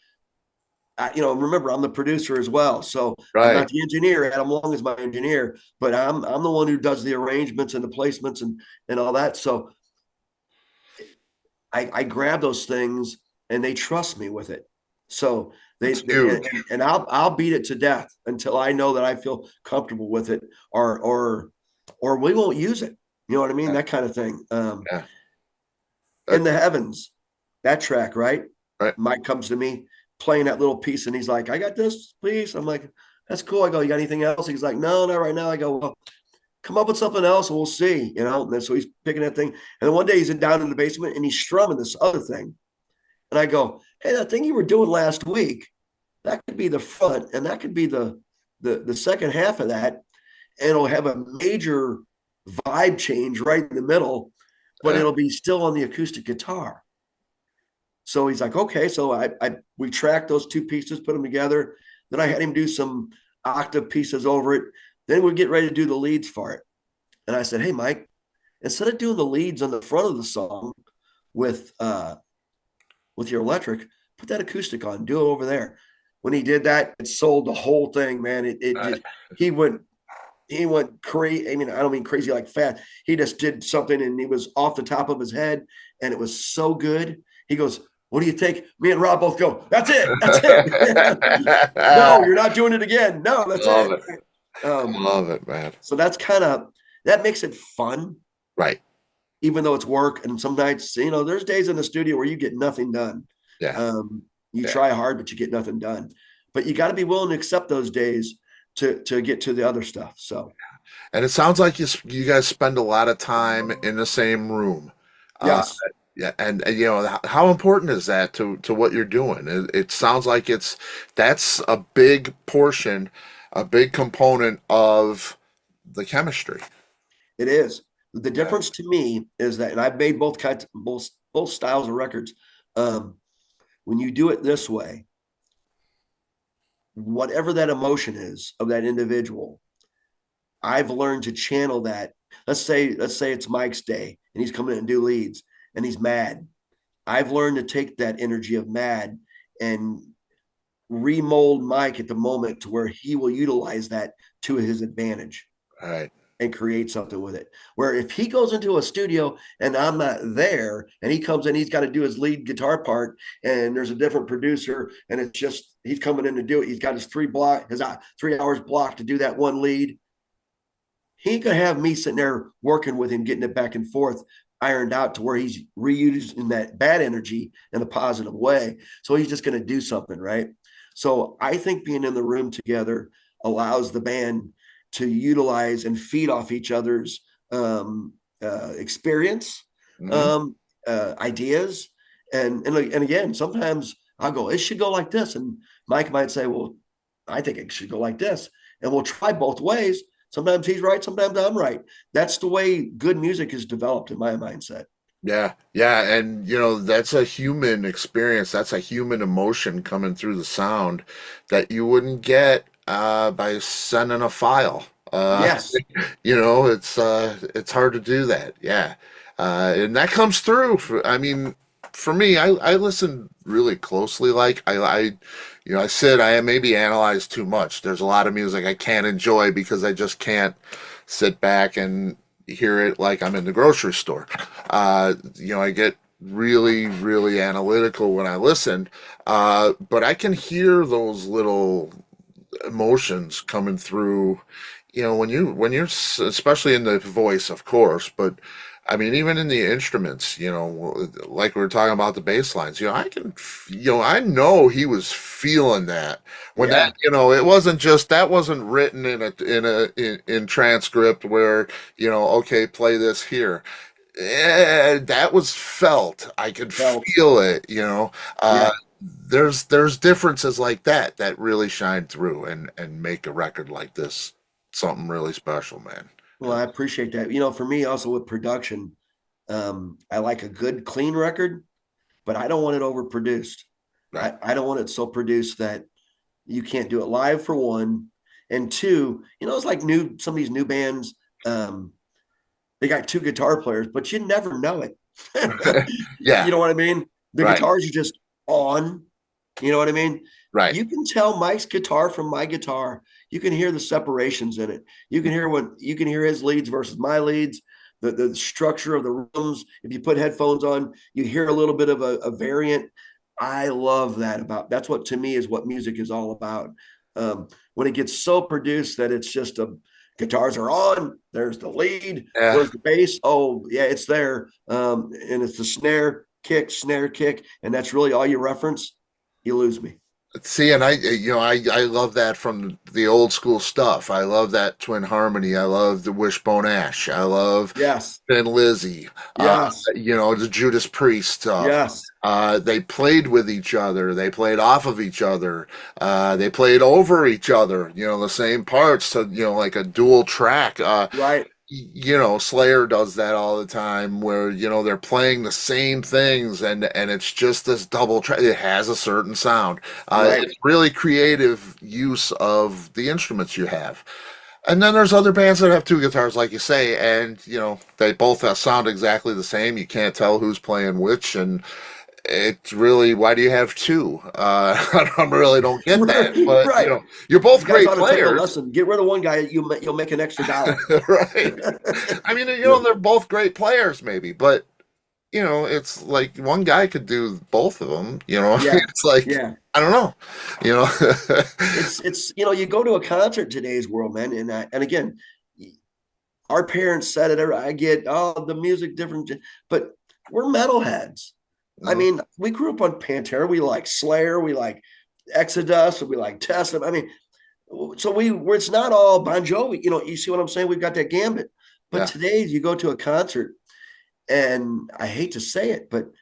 Remember, I'm the producer as well. So I'm Right. not the engineer. Adam Long is my engineer, but I'm the one who does the arrangements and the placements and all that. So I grab those things, and they trust me with it. So It's huge. and I'll beat it to death until I know that I feel comfortable with it, or we won't use it. You know what I mean? Yeah. That kind of thing. Yeah. In the Heavens, that track, right? Right. Mike comes to me playing that little piece, and he's like, I got this, please. I'm like, that's cool. I go, you got anything else? He's like, no, not right now. I go, well, come up with something else and we'll see, And then so he's picking that thing. And then one day he's down in the basement and he's strumming this other thing. And I go, hey, that thing you were doing last week, that could be the front, and that could be the second half of that. And it'll have a major vibe change right in the middle, but it'll be still on the acoustic guitar. So he's like, okay. So we tracked those two pieces, put them together. Then I had him do some octave pieces over it. Then we get ready to do the leads for it. And I said, hey, Mike, instead of doing the leads on the front of the song, with your electric, put that acoustic on, do it over there. When he did that, it sold the whole thing, man. It Right. just he went crazy. I mean, I don't mean crazy like fat. He just did something and he was off the top of his head, and it was so good. He goes, "What do you think?" Me and Rob both go, "That's it. That's it." No, you're not doing it again. No, that's Love it. it. Um, Love it, man. so that's kind of that makes it fun, Right. even though it's work. And some nights, there's days in the studio where you get nothing done. Yeah. You Yeah. try hard, but you get nothing done. But you got to be willing to accept those days to get to the other stuff. So And it sounds like you guys spend a lot of time in the same room. Uh, yes, yeah, and how important is that to what you're doing? It sounds like that's a big portion, a big component of the chemistry. it is. The Yeah. difference to me is that, and I've made both kinds, both styles of records. Um, when you do it this way, whatever that emotion is of that individual, I've learned to channel that. Let's say it's Mike's day and he's coming in and do leads and he's mad. I've learned to take that energy of mad and remold Mike at the moment to where he will utilize that to his advantage All right. and create something with it. Where if he goes into a studio and I'm not there and he comes in, he's got to do his lead guitar part and there's a different producer and it's just he's coming in to do it. He's got his 3 hours blocked to do that one lead. He ain't gonna have me sitting there working with him, getting it back and forth, ironed out to where he's reusing that bad energy in a positive way. So he's just gonna do something, right? So I think being in the room together allows the band to utilize and feed off each other's experience, Hmm. ideas, and again, sometimes I'll go, it should go like this, and Mike might say, well, I think it should go like this, and we'll try both ways. Sometimes he's right, sometimes I'm right. That's the way good music is developed in my mindset. Yeah, yeah, and that's a human experience. That's a human emotion coming through the sound that you wouldn't get by sending a file. Yes. It's hard to do that. Yeah, and that comes through. I mean, for me, I listen really closely. Like I said, I maybe analyze too much. There's a lot of music I can't enjoy because I just can't sit back and hear it like I'm in the grocery store. I get really, really analytical when I listen, but I can hear those little emotions coming through. Especially in the voice, of course, but I mean, even in the instruments, like we were talking about the bass lines, I know he was feeling that when Yeah. it wasn't just that wasn't written in transcript where, okay, play this here. That was felt. I could Felt. feel it, Uh, Yeah. there's differences like that really shine through and make a record like this something really special, man. Well, I appreciate that. For me, also with production, I like a good, clean record, but I don't want it overproduced. Right. I don't want it so produced that you can't do it live, for one. And two, it's like some of these new bands, they got two guitar players, but you never know it. Yeah. You know what I mean? The Right. guitars are just on. You know what I mean? Right. You can tell Mike's guitar from my guitar. You can hear the separations in it. You can hear his leads versus my leads, the structure of the rooms. If you put headphones on, you hear a little bit of a variant. I love that's what to me is what music is all about. When it gets so produced that it's just guitars are on, there's the lead, Yeah. where's the bass? Oh, yeah, it's there. And it's the snare kick, and that's really all you reference. You lose me. See, and I love that from the old school stuff. I love that Twin Harmony. I love the Wishbone Ash. I love Yes. Thin Lizzy. Yes. The Judas Priest stuff. Yes. They played with each other. They played off of each other. They played over each other. The same parts to like a dual track. Right. Slayer does that all the time where, they're playing the same things and it's just this double track. It has a certain sound. Right. It's really creative use of the instruments you have. And then there's other bands that have two guitars, like you say, and they both sound exactly the same. You can't tell who's playing which, and it's really, why do you have two? I really don't get that. But Right. you're both You guys great ought to take a players, lesson. Get rid of one guy, you'll make an extra dollar. right? I mean, Yeah. they're both great players, maybe, but it's like one guy could do both of them. Yeah. It's like Yeah. I don't know. You know, It's you go to a concert in today's world, man, and again, our parents said it. I get the music different, but we're metalheads. I mean, we grew up on Pantera. We like Slayer. We like Exodus. We like Testament. I mean, so it's not all Bon Jovi. You see what I'm saying? We've got that gambit. But yeah, today, you go to a concert, and I hate to say it, but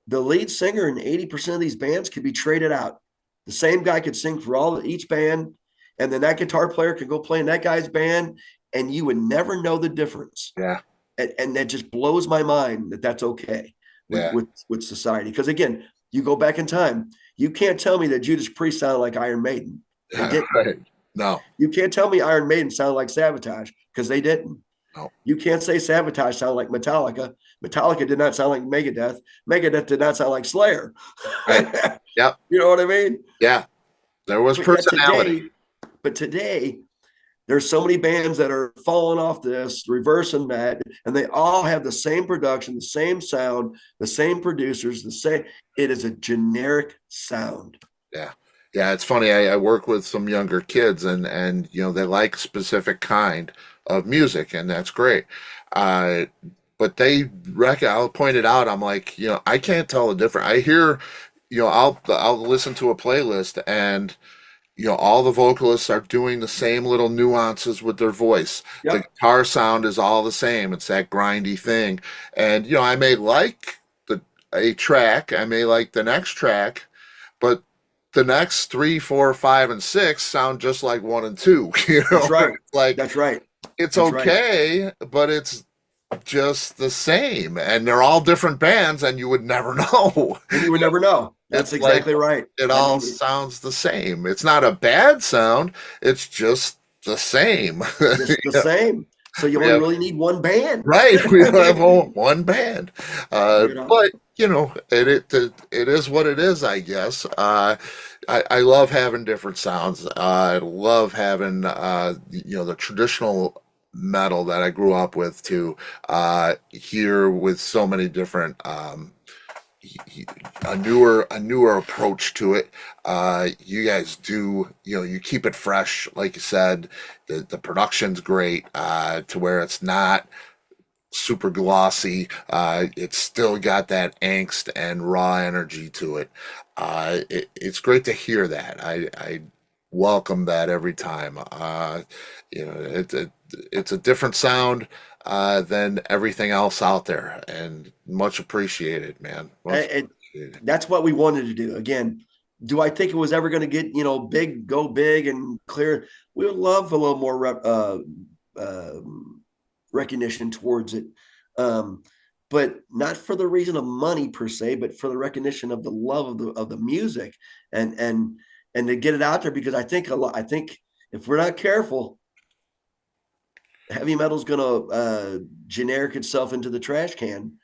the lead singer in 80% of these bands could be traded out. The same guy could sing for each band, and then that guitar player could go play in that guy's band, and you would never know the difference. yeah, And that just blows my mind that that's okay yeah. with society. Because again, you go back in time, you can't tell me that Judas Priest sounded like Iron Maiden. They didn't. Right. No. You can't tell me Iron Maiden sounded like Sabotage, because they didn't. No. You can't say Sabotage sounded like Metallica. Metallica did not sound like Megadeth. Megadeth did not sound like Slayer. Right. Yep. You know what I mean? Yeah. There was personality. But today, there's so many bands that are falling off this, reversing that, and they all have the same production, the same sound, the same producers, the same. It is a generic sound. Yeah. Yeah, it's funny. I work with some younger kids, and they like a specific kind of music, and that's great. But I'll point it out. I'm like, I can't tell the difference. I hear, I'll listen to a playlist, and all the vocalists are doing the same little nuances with their voice. Yep. The guitar sound is all the same. It's that grindy thing, and I may like a track, I may like the next track, but the next 3, 4, 5, and 6 sound just like 1 and 2. That's right. Like That's right. It's That's okay, right. But it's just the same, and they're all different bands, and you would never know. And you would never know. That's exactly right. It all sounds the same. It's not a bad sound. It's just the same. Just the same. So you only really need one band, right? We have one band, but it is what it is, I guess. I love having different sounds. I love having the traditional metal that I grew up with to here with so many different a newer approach to it. You guys do, you keep it fresh, like you said. The production's great to where it's not super glossy. It's still got that angst and raw energy to it. It's great to hear that. I welcome that every time. It's a different sound than everything else out there, and much appreciated, man. Much appreciated. That's what we wanted to do. Again, do I think it was ever going to get big, go big and clear? We would love a little more recognition towards it, but not for the reason of money per se, but for the recognition of the love of the music, and to get it out there, because I think if we're not careful, heavy metal is going to generic itself into the trash can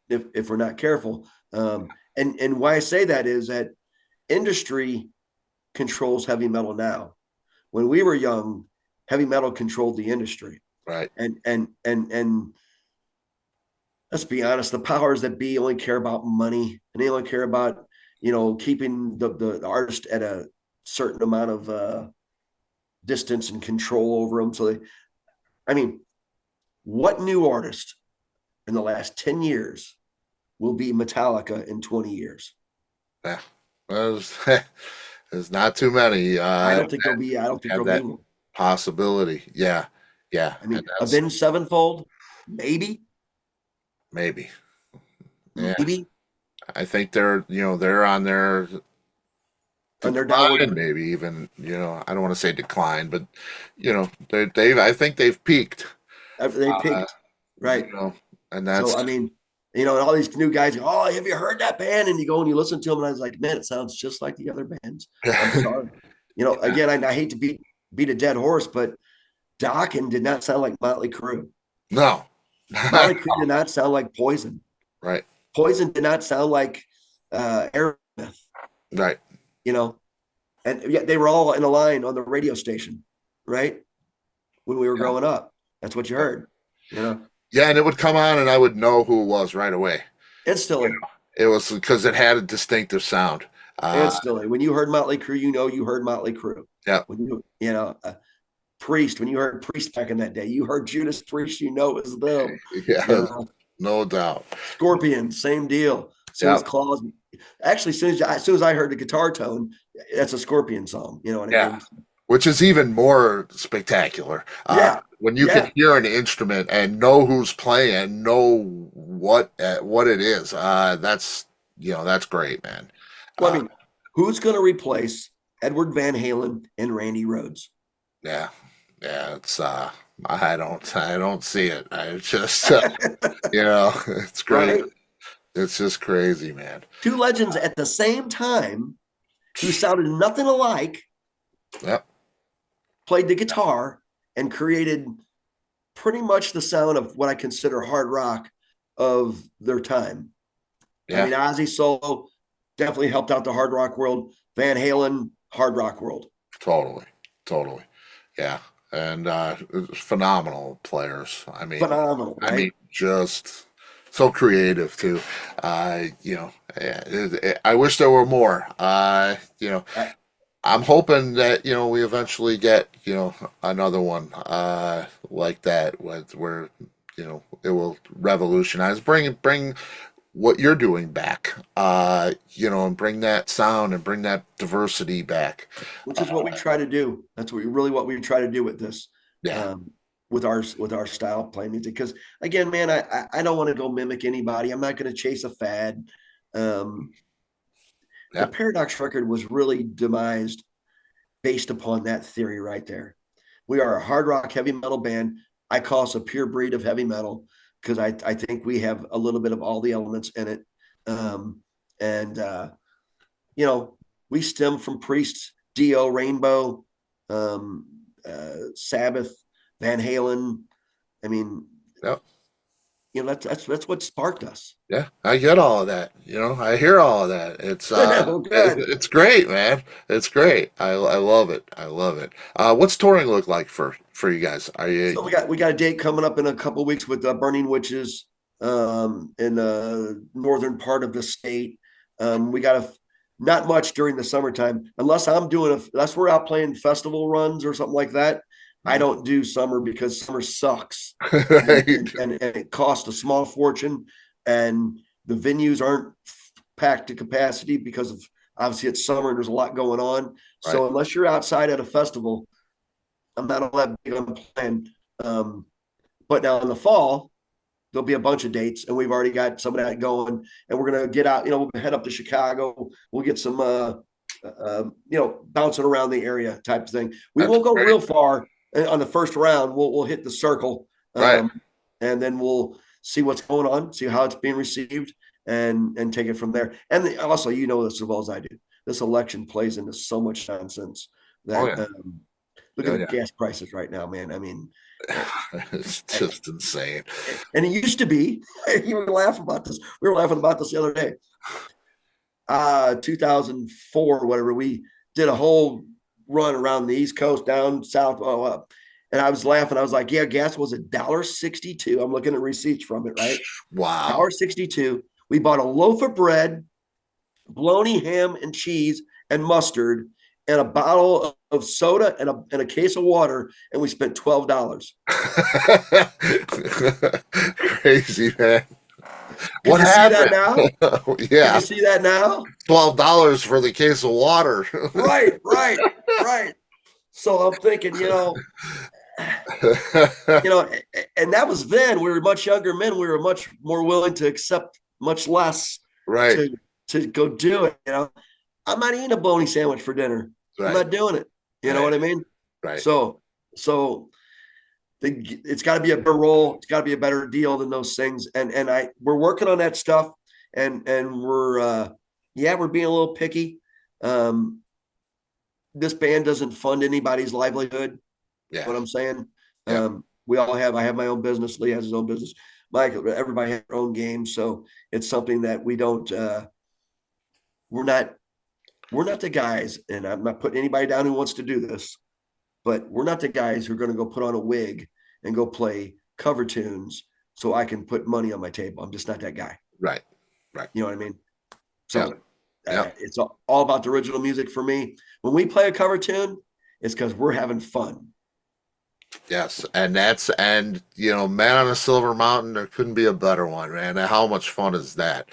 if we're not careful. And why I say that is that industry controls heavy metal now. When we were young, heavy metal controlled the industry. Right. And let's be honest, the powers that be only care about money, and they only care about, keeping the artist at a certain amount of distance and control over them. So what new artist in the last 10 years will be Metallica in 20 years? Yeah. There's not too many. I don't think there'll be one. Possibility. Yeah. Yeah. Avenged Sevenfold, maybe. Yeah. Maybe. I think they're on their downward, maybe even, I don't want to say decline, but I think they've peaked. They peaked. Right. And that's so, and all these new guys go, oh, have you heard that band? And you go and you listen to them, and I was like, man, it sounds just like the other bands. I'm sorry. Again, I hate to beat beat a dead horse, but Dokken did not sound like Motley Crue. No. Motley Crue did not sound like Poison. Right. Poison did not sound like Aerosmith. Right. You know, and yet they were all in a line on the radio station, right? When we were growing up, that's what you heard. You know. Yeah, and it would come on, and I would know who it was right away. Instantly. It was because it had a distinctive sound. Instantly. When you heard Motley Crue, you heard Motley Crue. Yeah. When Priest, when you heard Priest back in that day, you heard Judas Priest, it was them. Yeah, no doubt. Scorpion, same deal. As Claws. Actually, as soon as I heard the guitar tone, that's a Scorpion song. You know what I mean? Which is even more spectacular. When you can hear an instrument and know who's playing, know what it is. That's great, man. Well, I mean, who's going to replace Edward Van Halen and Randy Rhoads? Yeah, it's I don't see it. I just it's great. Right? It's just crazy, man. Two legends at the same time who sounded nothing alike. Yep. Played the guitar and created pretty much the sound of what I consider hard rock of their time. Yeah. I mean, Ozzy solo definitely helped out the hard rock world. Van Halen, hard rock world. Totally. Yeah. And phenomenal players. I mean, phenomenal. Right? I mean, just so creative too. I wish there were more. I'm hoping that we eventually get another one like that where it will revolutionize, bring what you're doing back, and bring that sound and bring that diversity back. Which is what we try to do. That's what we try to do with this. Yeah. With our style of playing music. Because again, man, I don't want to go mimic anybody. I'm not going to chase a fad. The Paradox record was really demised based upon that theory right there. We are a hard rock heavy metal band. I call us a pure breed of heavy metal because I think we have a little bit of all the elements in it. We stem from Priest, Dio, Rainbow, Sabbath, Van Halen. I mean, that's what sparked us. Yeah, I get all of that. I hear all of that. It's it's great, man. It's great. I love it. What's touring look like for you guys? So we got a date coming up in a couple of weeks with Burning Witches in the northern part of the state. We got not much during the summertime unless unless we're out playing festival runs or something like that. I don't do summer because summer sucks. and it costs a small fortune and the venues aren't packed to capacity because of obviously it's summer and there's a lot going on. Right. So unless you're outside at a festival, I'm not all that big on playing. But now in the fall, there'll be a bunch of dates and we've already got some of that going and we're going to get out, we'll head up to Chicago. We'll get some, bouncing around the area type of thing. We won't go real far. On the first round, we'll hit the circle, and then we'll see what's going on, see how it's being received, and take it from there. And also, this as well as I do. This election plays into so much nonsense that look at the gas prices right now, man. I mean, it's just insane. And it used to be. You were laughing about this. We were laughing about this the other day. 2004 or whatever. We did a whole run around the East Coast, down south, up. And I was laughing. I was like, gas was $1.62. I'm looking at receipts from it, right? Wow. $1.62. We bought a loaf of bread, bologna, ham, and cheese, and mustard, and a bottle of soda and a case of water, and we spent $12. Crazy, man. What happened? See that now? Yeah. Can you see that now? $12 for the case of water. Right. So I'm thinking, and that was then. We were much younger men. We were much more willing to accept much less. Right. To go do it. I'm not eating a bologna sandwich for dinner. Right. I'm not doing it. You know what I mean? Right. So it's got to be a better role. It's got to be a better deal than those things. And we're working on that stuff. And we're being a little picky. this band doesn't fund anybody's livelihood. Yeah. What I'm saying. Yeah. I have my own business. Lee has his own business. Mike, everybody has their own game. So it's something that we don't, we're not the guys, and I'm not putting anybody down who wants to do this, but we're not the guys who are going to go put on a wig and go play cover tunes so I can put money on my table. I'm just not that guy. Right. Right. You know what I mean? So Yeah. it's all about the original music for me. When we play a cover tune, it's because we're having fun. Yes, and you know, Man on a Silver Mountain, there couldn't be a better one, man. How much fun is that?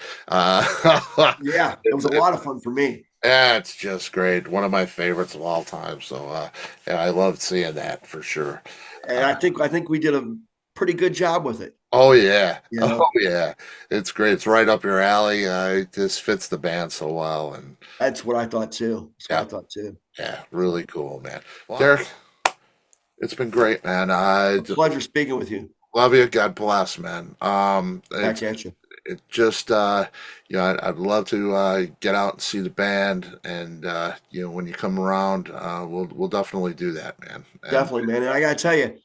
Yeah, it was a lot of fun for me. Yeah, it's just great. One of my favorites of all time. So yeah, I loved seeing that for sure. And I think we did a pretty good job with it. Oh yeah. You Oh know, yeah. It's great. It's right up your alley. It just fits the band so well. And that's what I thought too. That's what yeah, I thought too. yeah, really cool, man. Derek, it's been great, man. I just Pleasure speaking with you. love you. God bless, man. Back at you. It just you know, I'd love to get out and see the band, and you know, when you come around, we'll definitely do that, man. And Definitely, man. And I gotta tell you,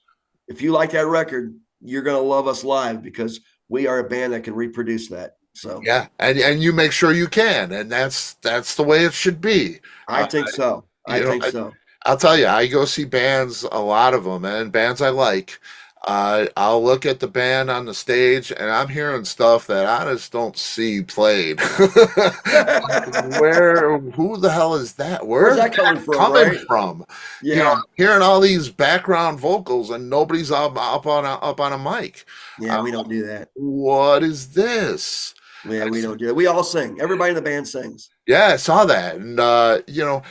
if you like that record, you're gonna love us live because we are a band that can reproduce that. So yeah, and you make sure you can, and that's the way it should be. I think so. I You know, think so. I'll tell you, I go see bands, a lot of them, and bands I like. I'll look at the band on the stage, and I'm hearing stuff that I just don't see played. Who the hell is that? Where's Where's that that coming from, coming right? from? You know, Yeah. I'm hearing all these background vocals, and nobody's up on a mic. Yeah, we don't do that. What is this? Yeah, we don't do that. We all sing. Everybody in the band sings. Yeah, I saw that, and you know,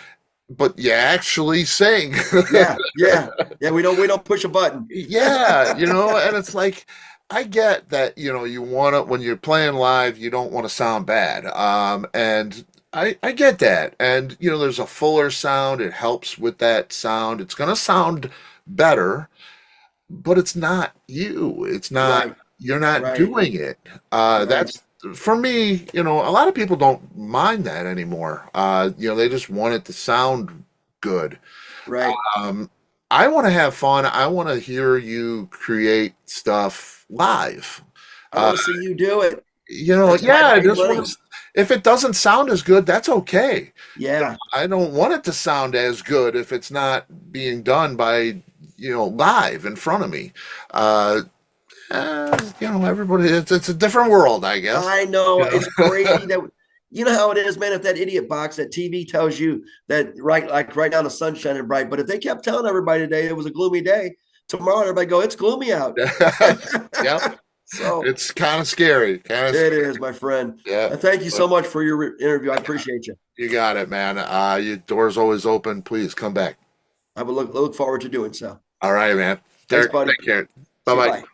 but you actually sing. Yeah, yeah. Yeah, we don't push a button. Yeah, you know, and it's like I get that, you know, you want to when you're playing live, you don't want to sound bad. And I get that. And you know, there's a fuller sound, it helps with that sound. It's gonna sound better, but it's not you. It's not Right, you're not right, doing it. right, That's for me, you know, a lot of people don't mind that anymore. You know, they just want it to sound good. right. Um, I want to have fun. I want to hear you create stuff live. I Uh, want to see you do it. you know, That's my yeah, I big just money. want to, if it doesn't sound as good, that's okay. Yeah, I don't want it to sound as good if it's not being done by, you know, live in front of me. Uh, you know, everybody, it's a different world, I guess. I know. You know? It's crazy that you know how it is, man. If that idiot box that TV tells you that right now the sun's shining bright, but if they kept telling everybody today it was a gloomy day, tomorrow everybody go, it's gloomy out. Yep. So It's kind of scary. Kind of it scary. is, my friend. Yeah. And thank you so much for your interview. I appreciate you. You got it, man. Your door's always open. Please come back. I will look forward to doing so. All right, man. Thanks, Derek, buddy. take care. See Bye you. bye. Bye.